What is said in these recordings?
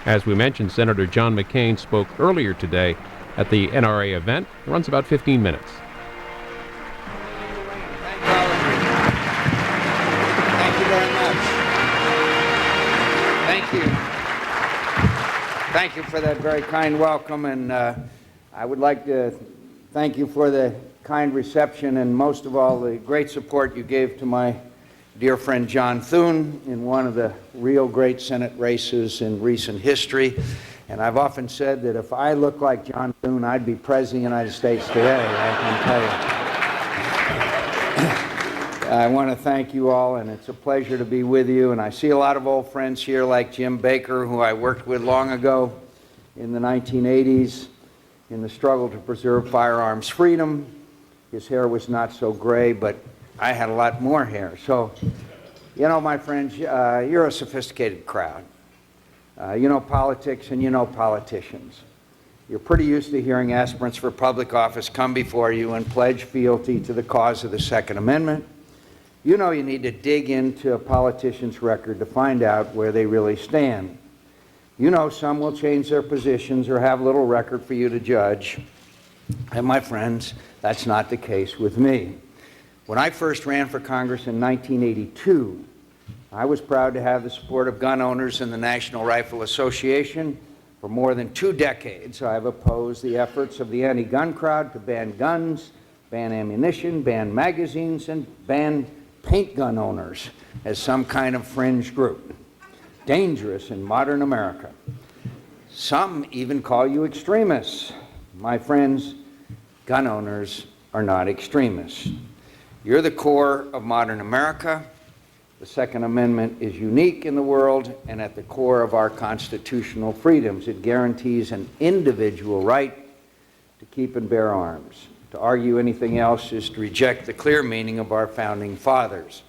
As we mentioned, Senator John McCain spoke earlier today at the NRA event. It runs about 15 minutes. Thank you very much. Thank you. Thank you for that very kind welcome, and I would like to thank you for the kind reception and most of all the great support you gave to my dear friend John Thune in one of the real great Senate races in recent history. And I've often said that if I looked like John Thune, I'd be President of the United States today, I can tell you. I want to thank you all, and it's a pleasure to be with you. And I see a lot of old friends here like Jim Baker, who I worked with long ago in the 1980s in the struggle to preserve firearms freedom. His hair was not so gray, but I had a lot more hair. So, you know, my friends, you're a sophisticated crowd. You know politics and you know politicians. You're pretty used to hearing aspirants for public office come before you and pledge fealty to the cause of the Second Amendment. You know you need to dig into a politician's record to find out where they really stand. You know some will change their positions or have little record for you to judge. And my friends, that's not the case with me. When I first ran for Congress in 1982, I was proud to have the support of gun owners and the National Rifle Association. For more than 2 decades, I've opposed the efforts of the anti-gun crowd to ban guns, ban ammunition, ban magazines, and ban paint gun owners as some kind of fringe group. Dangerous in modern America. Some even call you extremists. My friends, gun owners are not extremists. You're the core of modern America. The Second Amendment is unique in the world and at the core of our constitutional freedoms. It guarantees an individual right to keep and bear arms. To argue anything else is to reject the clear meaning of our founding fathers.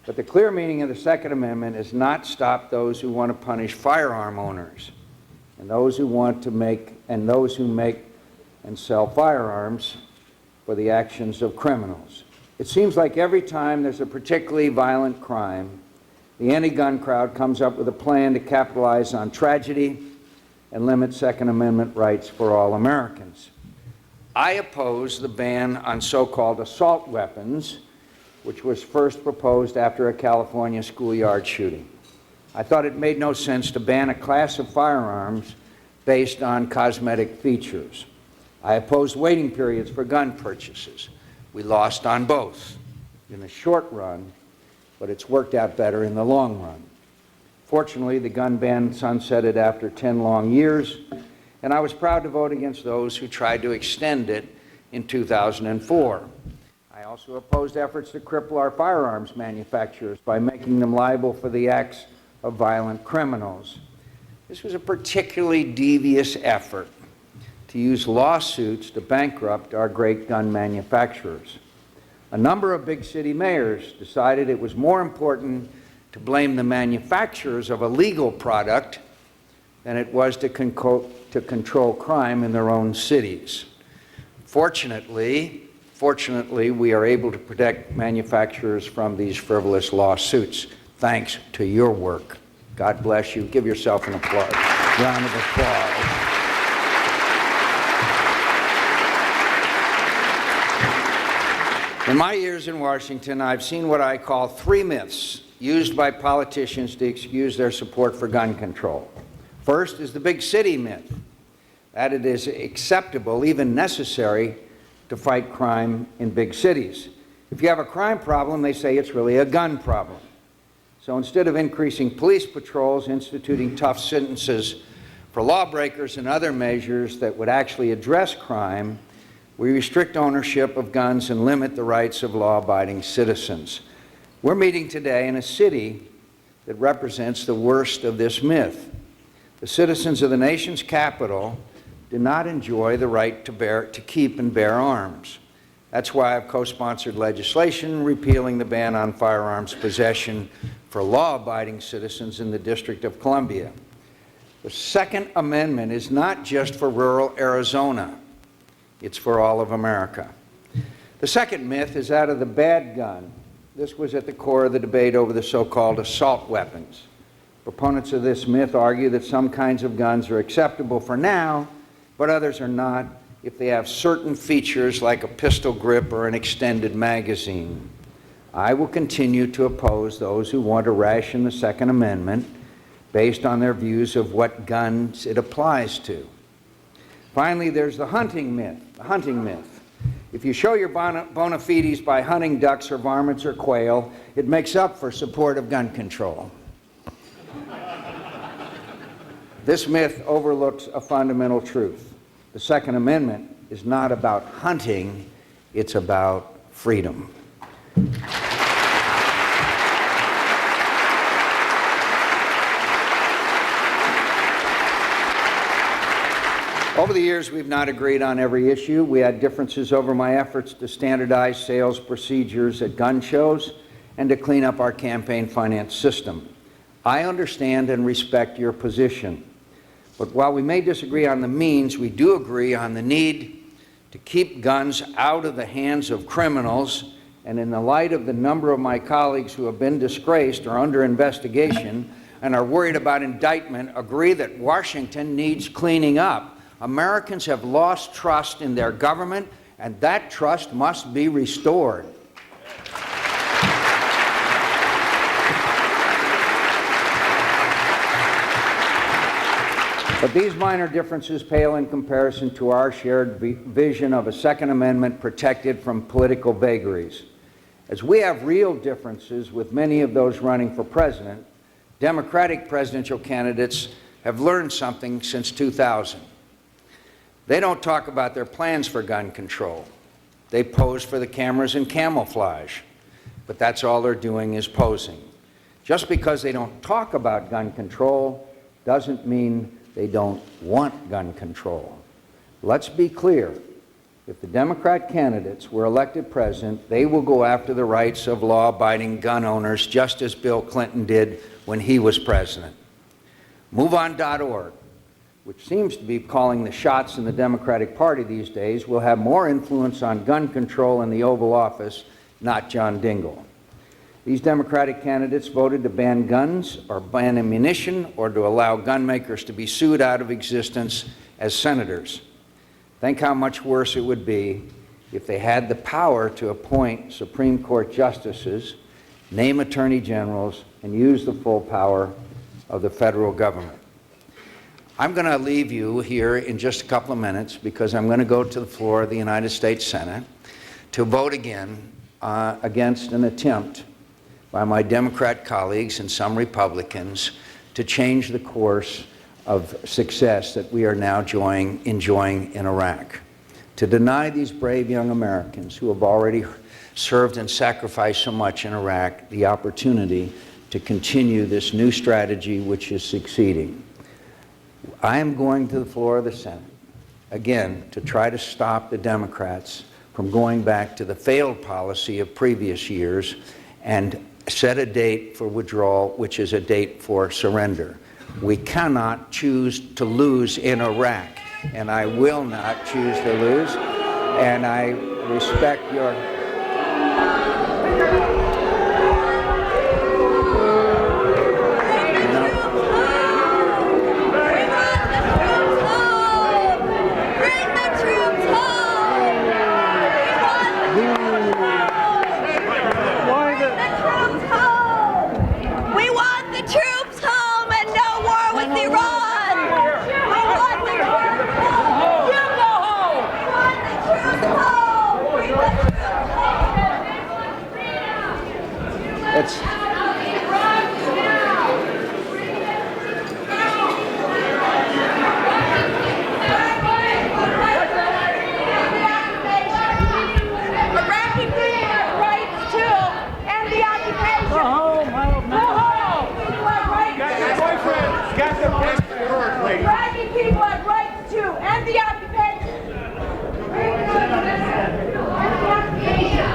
But the clear meaning of the Second Amendment is not stop those who want to punish firearm owners and those who want to make and sell firearms for the actions of criminals. It seems like every time there's a particularly violent crime, the anti-gun crowd comes up with a plan to capitalize on tragedy and limit Second Amendment rights for all Americans. I oppose the ban on so-called assault weapons, which was first proposed after a California schoolyard shooting. I thought it made no sense to ban a class of firearms based on cosmetic features. I opposed waiting periods for gun purchases. We lost on both in the short run, but it's worked out better in the long run. Fortunately, the gun ban sunsetted after 10 long years, and I was proud to vote against those who tried to extend it in 2004. I also opposed efforts to cripple our firearms manufacturers by making them liable for the acts of violent criminals. This was a particularly devious effort to use lawsuits to bankrupt our great gun manufacturers. A number of big city mayors decided it was more important to blame the manufacturers of a legal product than it was to control crime in their own cities. Fortunately, we are able to protect manufacturers from these frivolous lawsuits, thanks to your work. God bless you. Give yourself an applause. Round of applause. In my years in Washington, I've seen what I call 3 myths used by politicians to excuse their support for gun control. First is the big city myth, that it is acceptable, even necessary, to fight crime in big cities. If you have a crime problem, they say it's really a gun problem. So instead of increasing police patrols, instituting tough sentences for lawbreakers and other measures that would actually address crime, we restrict ownership of guns and limit the rights of law-abiding citizens. We're meeting today in a city that represents the worst of this myth. The citizens of the nation's capital do not enjoy the right to keep and bear arms. That's why I've co-sponsored legislation repealing the ban on firearms possession for law-abiding citizens in the District of Columbia. The Second Amendment is not just for rural Arizona. It's for all of America. The second myth is that of the bad gun. This was at the core of the debate over the so-called assault weapons. Proponents of this myth argue that some kinds of guns are acceptable for now, but others are not if they have certain features like a pistol grip or an extended magazine. I will continue to oppose those who want to ration the Second Amendment based on their views of what guns it applies to. Finally, there's the hunting myth. If you show your bona fides by hunting ducks or varmints or quail, it makes up for support of gun control. This myth overlooks a fundamental truth. The Second Amendment is not about hunting, it's about freedom. Over the years, we've not agreed on every issue. We had differences over my efforts to standardize sales procedures at gun shows and to clean up our campaign finance system. I understand and respect your position. But while we may disagree on the means, we do agree on the need to keep guns out of the hands of criminals. And in the light of the number of my colleagues who have been disgraced or under investigation and are worried about indictment, agree that Washington needs cleaning up. Americans have lost trust in their government, and that trust must be restored. But these minor differences pale in comparison to our shared vision of a Second Amendment protected from political vagaries. As we have real differences with many of those running for president, Democratic presidential candidates have learned something since 2000. They don't talk about their plans for gun control. They pose for the cameras in camouflage, but that's all they're doing is posing. Just because they don't talk about gun control doesn't mean they don't want gun control. Let's be clear. If the Democrat candidates were elected president, they will go after the rights of law-abiding gun owners just as Bill Clinton did when he was president. MoveOn.org, which seems to be calling the shots in the Democratic Party these days, will have more influence on gun control in the Oval Office, not John Dingell. These Democratic candidates voted to ban guns or ban ammunition or to allow gun makers to be sued out of existence as senators. Think how much worse it would be if they had the power to appoint Supreme Court justices, name attorney generals, and use the full power of the federal government. I'm going to leave you here in just a couple of minutes because I'm going to go to the floor of the United States Senate to vote again against an attempt by my Democrat colleagues and some Republicans to change the course of success that we are now enjoying in Iraq. To deny these brave young Americans who have already served and sacrificed so much in Iraq the opportunity to continue this new strategy which is succeeding. I am going to the floor of the Senate, again, to try to stop the Democrats from going back to the failed policy of previous years and set a date for withdrawal, which is a date for surrender. We cannot choose to lose in Iraq, and I will not choose to lose, and I respect your...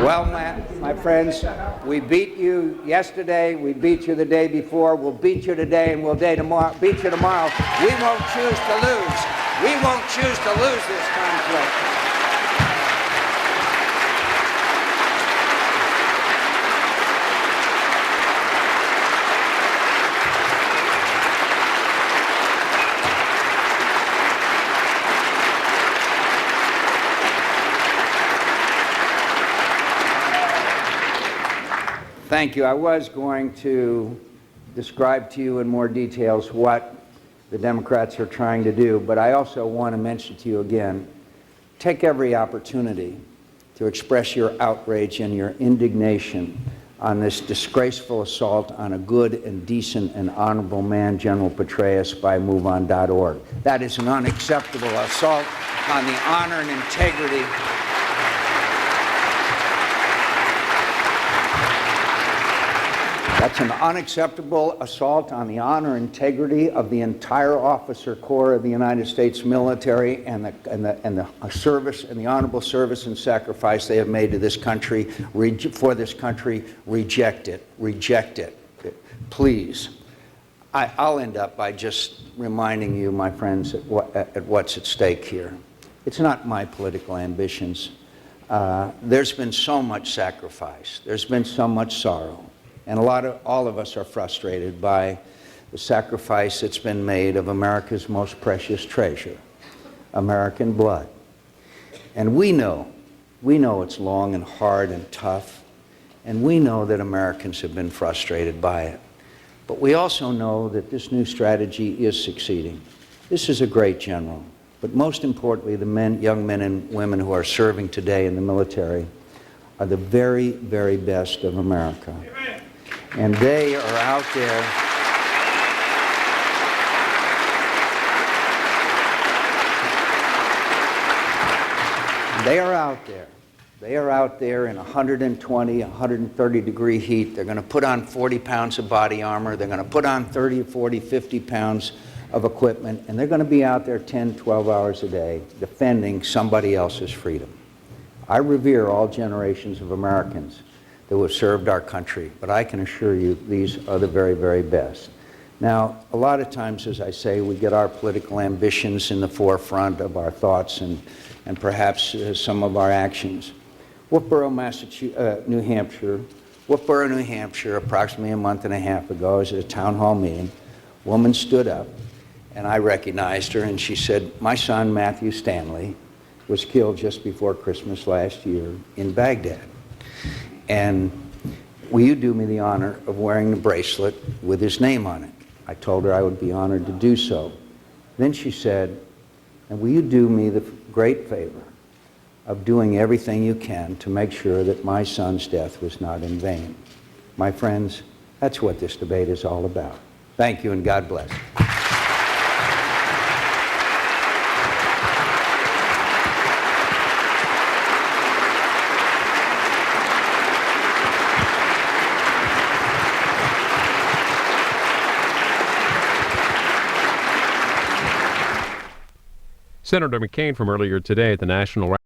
Well, my friends, we beat you yesterday, we beat you the day before, we'll beat you today, and we'll beat you tomorrow. We won't choose to lose. We won't choose to lose this conflict. Thank you. I was going to describe to you in more details what the Democrats are trying to do, but I also want to mention to you again, take every opportunity to express your outrage and your indignation on this disgraceful assault on a good and decent and honorable man, General Petraeus, by MoveOn.org. That is an unacceptable assault on the honor and integrity That's an unacceptable assault on the honor and integrity of the entire officer corps of the United States military and the service and the honorable service and sacrifice they have made to this country, for this country. Reject it. Reject it. Please. I'll end up by just reminding you, my friends, at what's at stake here. It's not my political ambitions. There's been so much sacrifice. There's been so much sorrow. And all of us are frustrated by the sacrifice that's been made of America's most precious treasure, American blood. And we know it's long and hard and tough, and we know that Americans have been frustrated by it. But we also know that this new strategy is succeeding. This is a great general, but most importantly, the young men and women who are serving today in the military are the very, very best of America. Amen. And they are out there. They are out there. They are out there in 120, 130 degree heat. They're going to put on 40 pounds of body armor. They're going to put on 30, 40, 50 pounds of equipment. And they're going to be out there 10, 12 hours a day defending somebody else's freedom. I revere all generations of Americans that have served our country, but I can assure you these are the very, very best. Now, a lot of times, as I say, we get our political ambitions in the forefront of our thoughts and perhaps some of our actions. Wolfboro, New Hampshire, approximately a month and a half ago, was at a town hall meeting. A woman stood up, and I recognized her, and she said, "My son, Matthew Stanley, was killed just before Christmas last year in Baghdad. And will you do me the honor of wearing the bracelet with his name on it?" I told her I would be honored to do so. Then she said, "And will you do me the great favor of doing everything you can to make sure that my son's death was not in vain?" My friends, that's what this debate is all about. Thank you, and God bless. Senator McCain from earlier today at the National